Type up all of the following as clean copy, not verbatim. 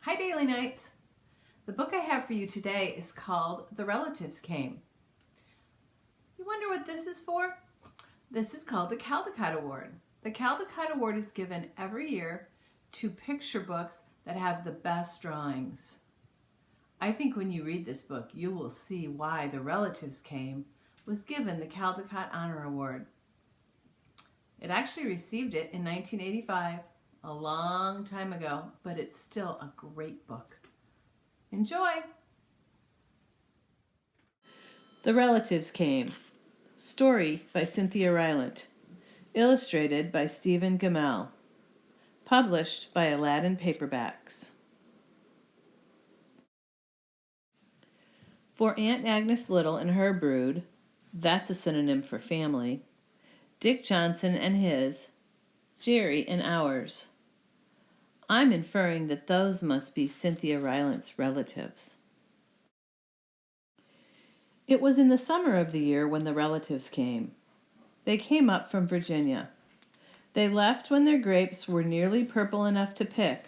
Hi, Daily Nights. The book I have for you today is called The Relatives Came. You wonder what this is for? This is called the Caldecott Award. The Caldecott Award is given every year to picture books that have the best drawings. I think when you read this book, you will see why The Relatives Came was given the Caldecott Honor Award. It actually received it in 1985, a long time ago, but it's still a great book. Enjoy! The Relatives Came. Story by Cynthia Rylant. Illustrated by Stephen Gamel. Published by Aladdin Paperbacks. For Aunt Agnes Little and her brood, that's a synonym for family, Dick Johnson and his, Jerry and ours. I'm inferring that those must be Cynthia Rylant's relatives. It was in the summer of the year when the relatives came. They came up from Virginia. They left when their grapes were nearly purple enough to pick,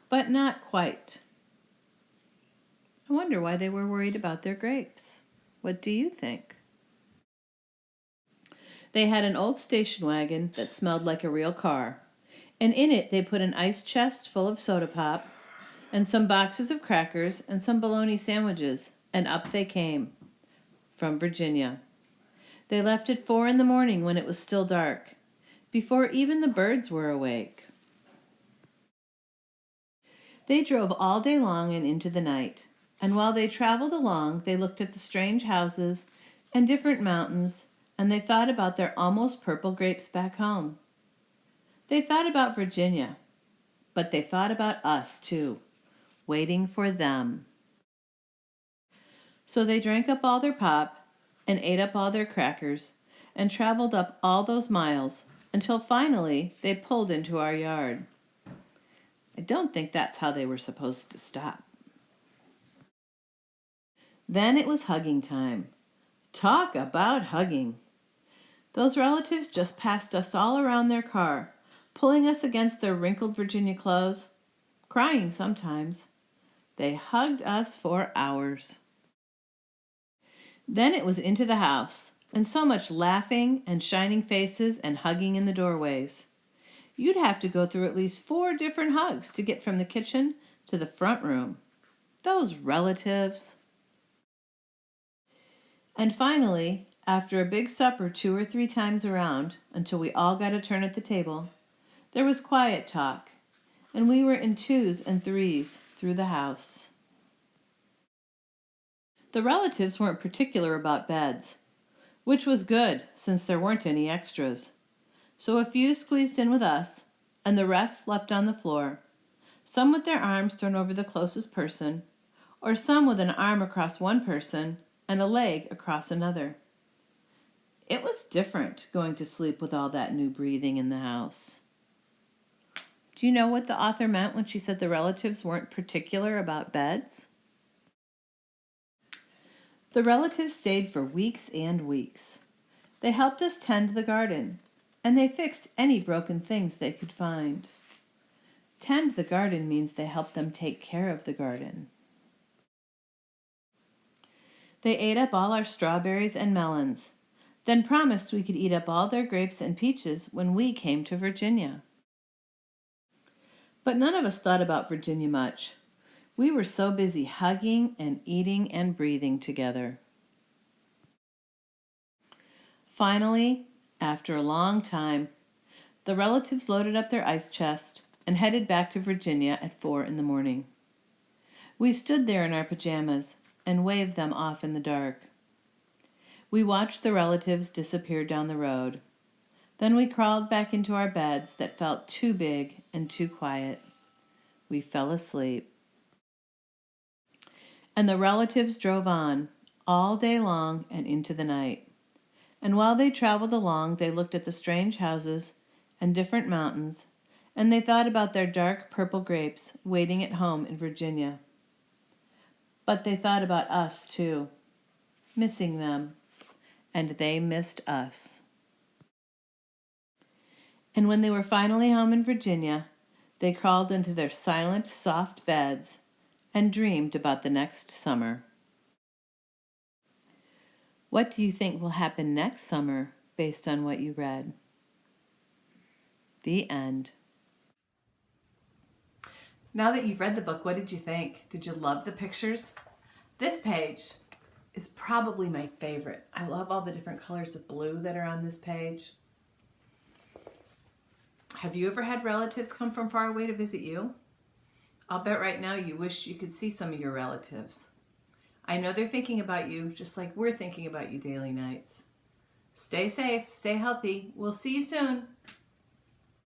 but not quite. I wonder why they were worried about their grapes. What do you think? They had an old station wagon that smelled like a real car, and in it they put an ice chest full of soda pop and some boxes of crackers and some bologna sandwiches, and up they came. From Virginia. They left at 4 a.m. when it was still dark, before even the birds were awake. They drove all day long and into the night, and while they traveled along, they looked at the strange houses and different mountains, and they thought about their almost purple grapes back home. They thought about Virginia, but they thought about us too, waiting for them. So they drank up all their pop and ate up all their crackers and traveled up all those miles until finally they pulled into our yard. I don't think that's how they were supposed to stop. Then it was hugging time. Talk about hugging. Those relatives just passed us all around their car, pulling us against their wrinkled Virginia clothes, crying sometimes. They hugged us for hours. Then it was into the house, and so much laughing and shining faces and hugging in the doorways. You'd have to go through at least 4 different hugs to get from the kitchen to the front room. Those relatives. And finally, after a big supper 2 or 3 times around, until we all got a turn at the table, there was quiet talk, and we were in 2s and 3s through the house. The relatives weren't particular about beds, which was good since there weren't any extras. So a few squeezed in with us, and the rest slept on the floor, some with their arms thrown over the closest person, or some with an arm across one person and a leg across another. It was different going to sleep with all that new breathing in the house. Do you know what the author meant when she said the relatives weren't particular about beds? The relatives stayed for weeks and weeks. They helped us tend the garden, and they fixed any broken things they could find. Tend the garden means they helped them take care of the garden. They ate up all our strawberries and melons, then promised we could eat up all their grapes and peaches when we came to Virginia. But none of us thought about Virginia much. We were so busy hugging and eating and breathing together. Finally, after a long time, the relatives loaded up their ice chest and headed back to Virginia at 4 a.m. We stood there in our pajamas and waved them off in the dark. We watched the relatives disappear down the road. Then we crawled back into our beds that felt too big and too quiet. We fell asleep. And the relatives drove on, all day long and into the night. And while they traveled along, they looked at the strange houses and different mountains, and they thought about their dark purple grapes waiting at home in Virginia. But they thought about us too, missing them, and they missed us. And when they were finally home in Virginia, They crawled into their silent, soft beds and dreamed about the next summer. What do you think will happen next summer based on what you read? The end. Now that you've read the book, what did you think? Did you love the pictures? This page is probably my favorite. I love all the different colors of blue that are on this page. Have you ever had relatives come from far away to visit you? I'll bet right now you wish you could see some of your relatives. I know they're thinking about you just like we're thinking about you daily nights. Stay safe, stay healthy. We'll see you soon.